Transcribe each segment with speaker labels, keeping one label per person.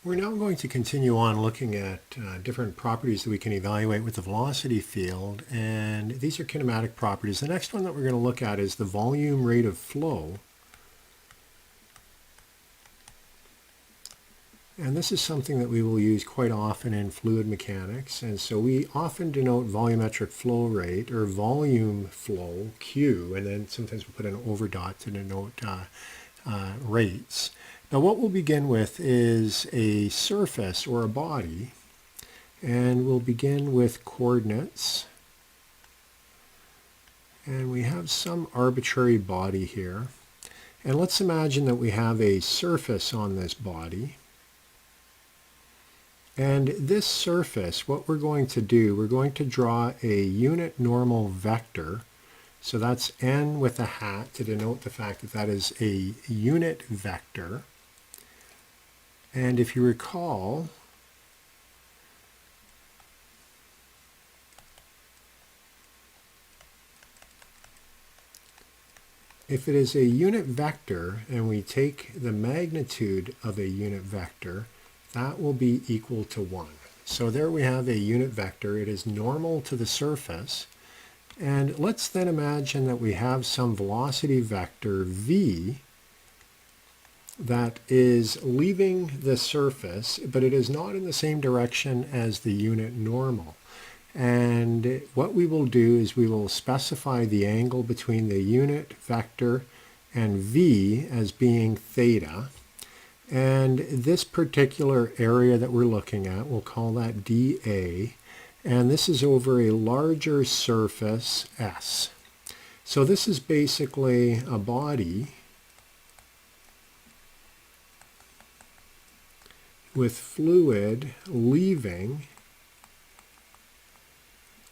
Speaker 1: We're now going to continue on looking at different properties that we can evaluate with the velocity field, and these are kinematic properties. The next one that we're going to look at is the volume rate of flow. And this is something that we will use quite often in fluid mechanics, and so we often denote volumetric flow rate or volume flow, Q, and then sometimes we put an over dot to denote rates. Now what we'll begin with is a surface or a body, and we'll begin with coordinates. And we have some arbitrary body here. And let's imagine that we have a surface on this body. And this surface, what we're going to do, we're going to draw a unit normal vector. So that's n with a hat to denote the fact that that is a unit vector. And if you recall, if it is a unit vector and we take the magnitude of a unit vector, that will be equal to 1. So there we have a unit vector. It is normal to the surface. And let's then imagine that we have some velocity vector v that is leaving the surface, but it is not in the same direction as the unit normal. And what we will do is we will specify the angle between the unit vector and v as being theta. And this particular area that we're looking at, we'll call that dA. And this is over a larger surface S. So this is basically a body with fluid leaving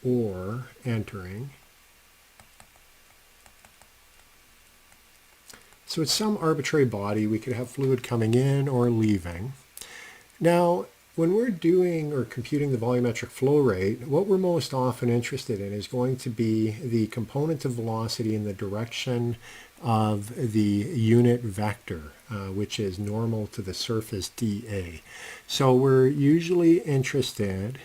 Speaker 1: or entering. So it's some arbitrary body. We could have fluid coming in or leaving. Now, when we're doing or computing the volumetric flow rate, what we're most often interested in is going to be the component of velocity in the direction of the unit vector, which is normal to the surface dA. So we're usually interested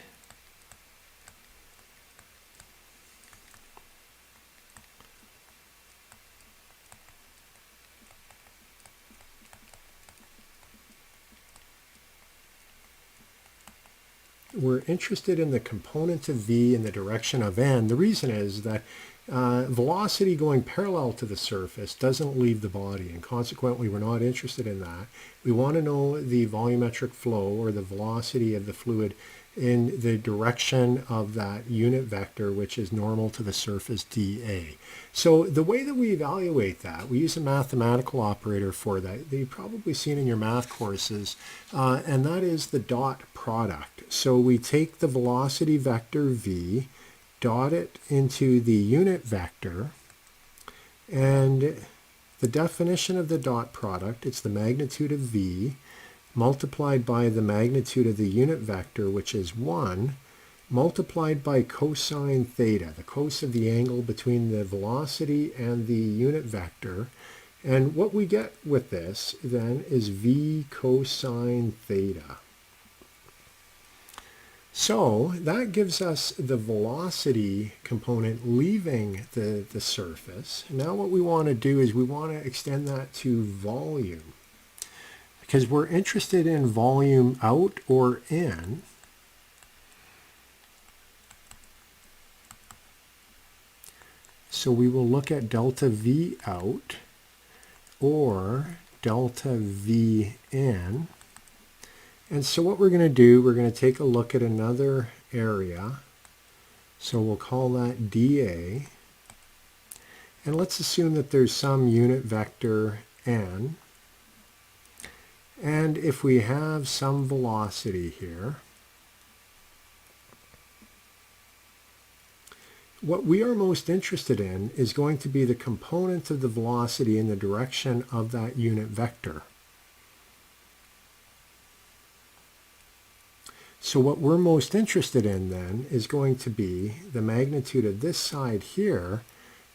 Speaker 1: in the component of v in the direction of n. The reason is that velocity going parallel to the surface doesn't leave the body, and consequently we're not interested in that. We want to know the volumetric flow or the velocity of the fluid in the direction of that unit vector, which is normal to the surface dA. So the way that we evaluate that, we use a mathematical operator for that you've probably seen in your math courses, and that is the dot product. So we take the velocity vector v, dot it into the unit vector, and the definition of the dot product, it's the magnitude of v multiplied by the magnitude of the unit vector, which is 1, multiplied by cosine theta, the cos of the angle between the velocity and the unit vector. And what we get with this then is v cosine theta. So that gives us the velocity component leaving the surface. Now what we want to do is we want to extend that to volume, because we're interested in volume out or in. So we will look at delta V out or delta V in. And so what we're going to do, we're going to take a look at another area. So we'll call that dA. And let's assume that there's some unit vector n. And if we have some velocity here, What we are most interested in is going to be the component of the velocity in the direction of that unit vector. So what we're most interested in then is going to be the magnitude of this side here,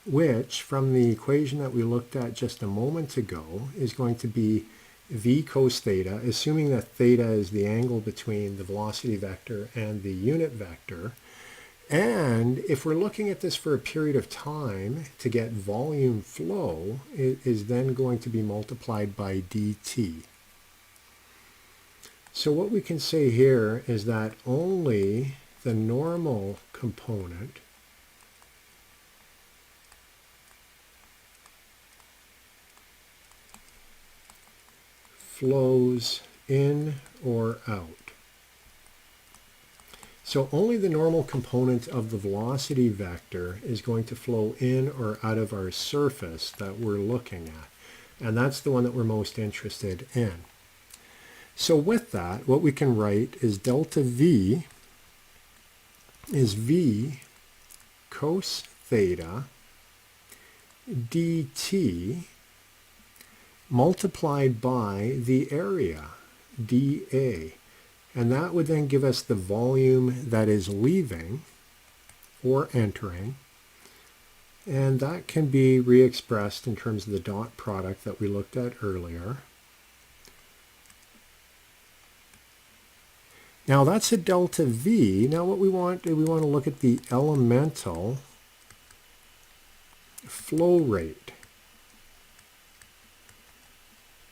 Speaker 1: which from the equation that we looked at just a moment ago is going to be v cos theta, assuming that theta is the angle between the velocity vector and the unit vector. And if we're looking at this for a period of time to get volume flow, it is then going to be multiplied by dt. So what we can say here is that only the normal component flows in or out. So only the normal component of the velocity vector is going to flow in or out of our surface that we're looking at. And that's the one that we're most interested in. So with that, what we can write is delta V is V cos theta dt multiplied by the area, dA. And that would then give us the volume that is leaving or entering. And that can be re-expressed in terms of the dot product that we looked at earlier. Now that's a delta V. Now what we want to look at the elemental flow rate,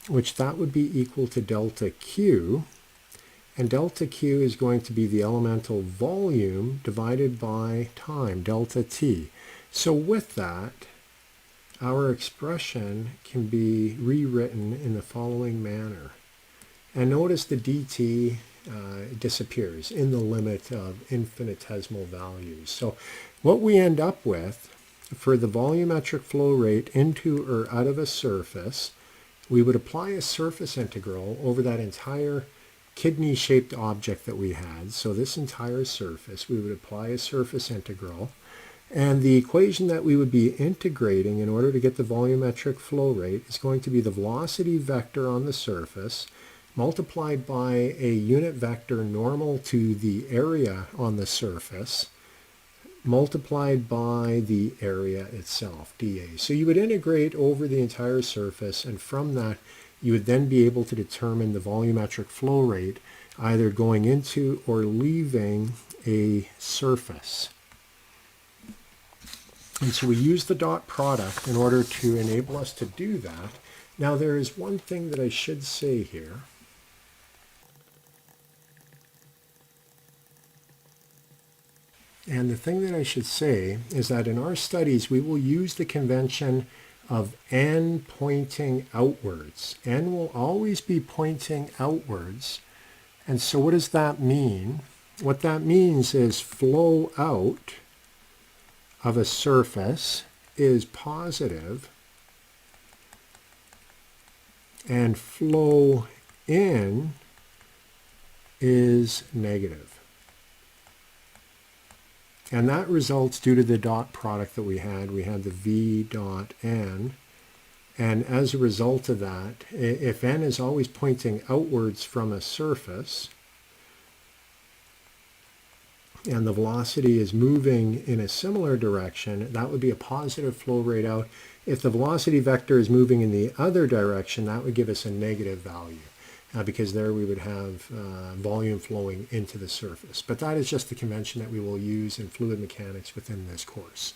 Speaker 1: which that would be equal to delta Q. And delta Q is going to be the elemental volume divided by time, delta T. So with that, our expression can be rewritten in the following manner. And notice the dt disappears in the limit of infinitesimal values. So what we end up with for the volumetric flow rate into or out of a surface, we would apply a surface integral over that entire kidney-shaped object that we had. So this entire surface, we would apply a surface integral. And the equation that we would be integrating in order to get the volumetric flow rate is going to be the velocity vector on the surface multiplied by a unit vector normal to the area on the surface multiplied by the area itself, dA. So you would integrate over the entire surface, and from that you would then be able to determine the volumetric flow rate either going into or leaving a surface. And so we use the dot product in order to enable us to do that. Now there is one thing that I should say here. And the thing that I should say is that in our studies, we will use the convention of n pointing outwards. N will always be pointing outwards. And so what does that mean? What that means is flow out of a surface is positive and flow in is negative. And that results due to the dot product that we had. We had the V dot N. And as a result of that, if N is always pointing outwards from a surface, and the velocity is moving in a similar direction, that would be a positive flow rate out. If the velocity vector is moving in the other direction, that would give us a negative value. Because there we would have volume flowing into the surface. But that is just the convention that we will use in fluid mechanics within this course.